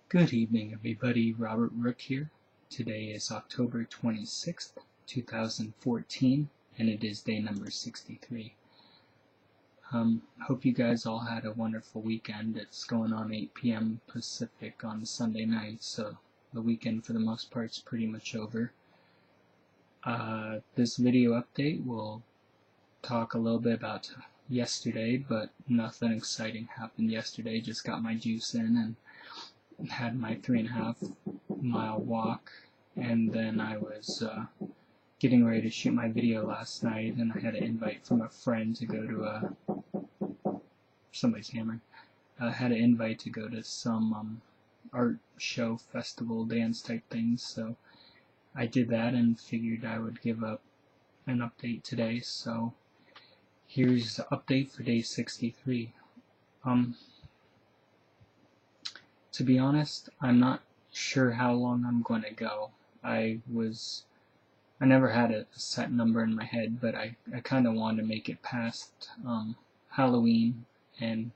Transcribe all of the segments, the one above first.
Good evening, everybody. Robert Rook here. Today is October 26th, 2014, and it is day number 63. Hope you guys all had a wonderful weekend. It's going on 8 p.m. Pacific on Sunday night, so the weekend for the most part is pretty much over. This video update will talk a little bit about yesterday, but nothing exciting happened yesterday. Just got my juice in and had my 3.5 mile walk, and then I was getting ready to shoot my video last night, and I had an invite from a friend to go to somebody's hammering. I had an invite to go to some art show, festival, dance type things, so I did that and figured I would give up an update today. So here's the update for day 63. To be honest, I'm not sure how long I'm going to go. I never had a set number in my head, but I kind of wanted to make it past Halloween and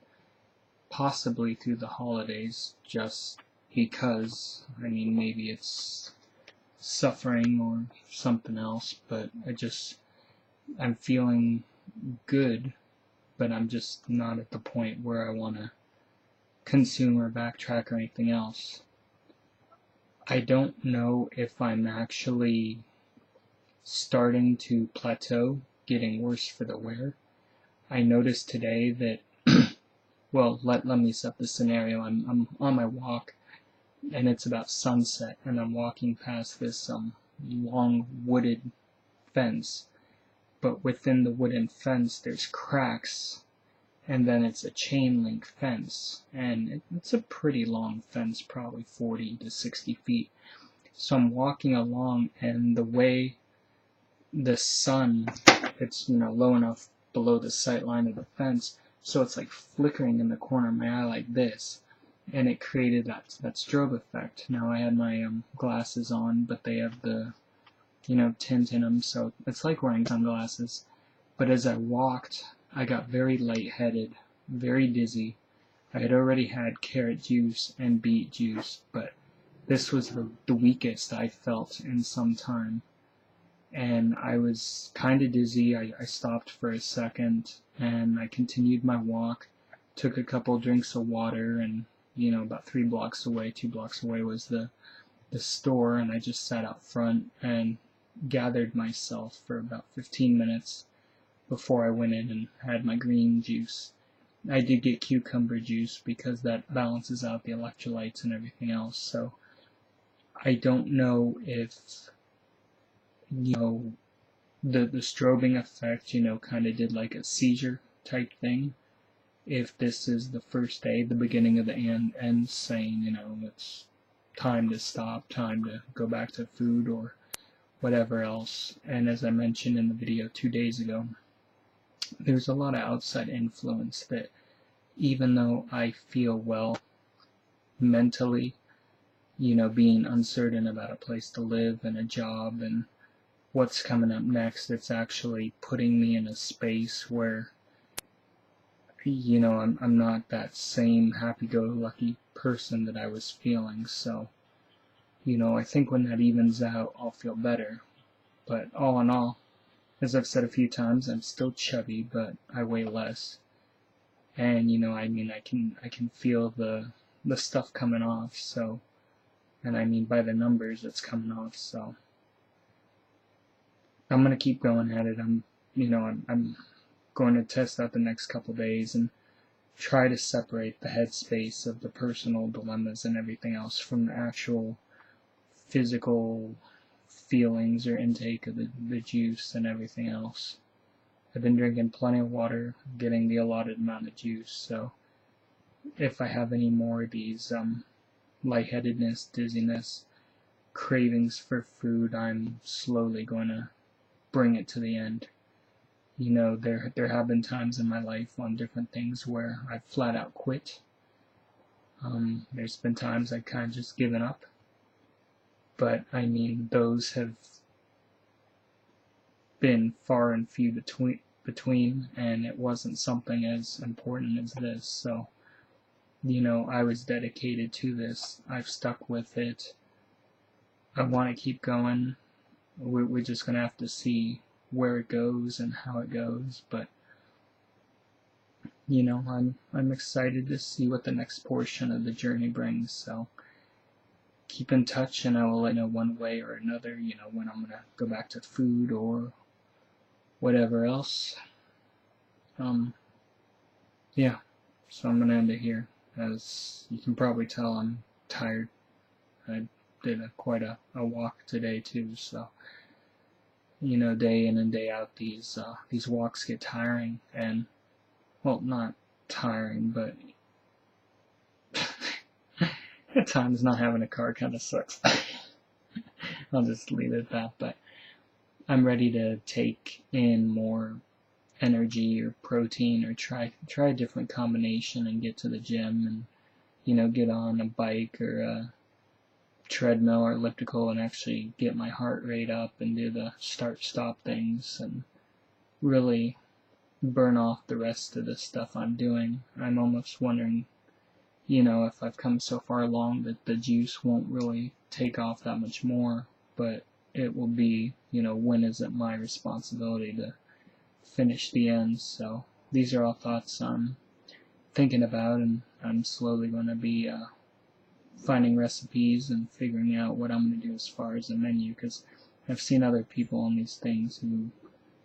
possibly through the holidays, just because, maybe it's suffering or something else, but I'm feeling good, but I'm just not at the point where I want to consume or backtrack or anything else. I don't know if I'm actually starting to plateau, getting worse for the wear. I noticed today that, well, let me set the scenario. I'm on my walk, and it's about sunset, and I'm walking past this long wooded fence, but within the wooden fence there's cracks, and then it's a chain link fence, and it's a pretty long fence, probably 40 to 60 feet. So I'm walking along, and the way the sun, it's low enough below the sight line of the fence, so it's like flickering in the corner of my eye like this, and it created that strobe effect. Now I had my glasses on, but they have the tint in them, so it's like wearing sunglasses. But as I walked, I got very lightheaded, very dizzy. I had already had carrot juice and beet juice, but this was the weakest I felt in some time. And I was kind of dizzy. I stopped for a second, and I continued my walk, took a couple drinks of water, and about 2 blocks away was the store, and I just sat out front and gathered myself for about 15 minutes before I went in and had my green juice. I did get cucumber juice because that balances out the electrolytes and everything else, so I don't know if the strobing effect kind of did like a seizure type thing, if this is the first day, the beginning of the end, saying it's time to stop, time to go back to food or whatever else. And as I mentioned in the video 2 days ago, there's a lot of outside influence that, even though I feel well mentally, being uncertain about a place to live and a job and what's coming up next, it's actually putting me in a space where I'm not that same happy-go-lucky person that I was feeling. So I think when that evens out, I'll feel better. But all in all, as I've said a few times, I'm still chubby, but I weigh less. And I can feel the stuff coming off. So, and by the numbers, it's coming off. So I'm gonna keep going at it. I'm going to test out the next couple days and try to separate the headspace of the personal dilemmas and everything else from the actual physical feelings or intake of the juice and everything else. I've been drinking plenty of water, getting the allotted amount of juice, so if I have any more of these lightheadedness, dizziness, cravings for food, I'm slowly going to bring it to the end. There have been times in my life on different things where I've flat out quit. There's been times I've kind of just given up. But those have been far and few between, and it wasn't something as important as this. So I was dedicated to this. I've stuck with it. I want to keep going. We're just going to have to see where it goes and how it goes, but I'm excited to see what the next portion of the journey brings. So keep in touch, and I will let you know one way or another, when I'm gonna go back to food or whatever else. Yeah. So I'm gonna end it here. As you can probably tell, I'm tired. I did quite a walk today too, so day in and day out, these walks get tiring, and well, not tiring, but at times not having a car kind of sucks. I'll just leave it at that. But I'm ready to take in more energy or protein, or try a different combination and get to the gym, and get on a bike or a treadmill or elliptical and actually get my heart rate up and do the start-stop things and really burn off the rest of the stuff I'm doing. I'm almost wondering, if I've come so far along that the juice won't really take off that much more, but it will be, when is it my responsibility to finish the ends? So these are all thoughts I'm thinking about, and I'm slowly going to be finding recipes and figuring out what I'm going to do as far as the menu, because I've seen other people on these things who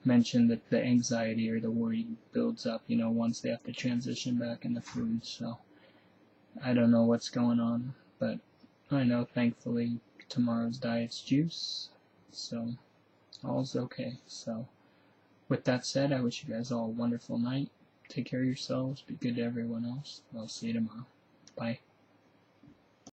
mentioned that the anxiety or the worry builds up, once they have to transition back into food. So I don't know what's going on, but I know thankfully tomorrow's diet's juice, so all's okay. So with that said, I wish you guys all a wonderful night. Take care of yourselves. Be good to everyone else. I'll see you tomorrow. Bye.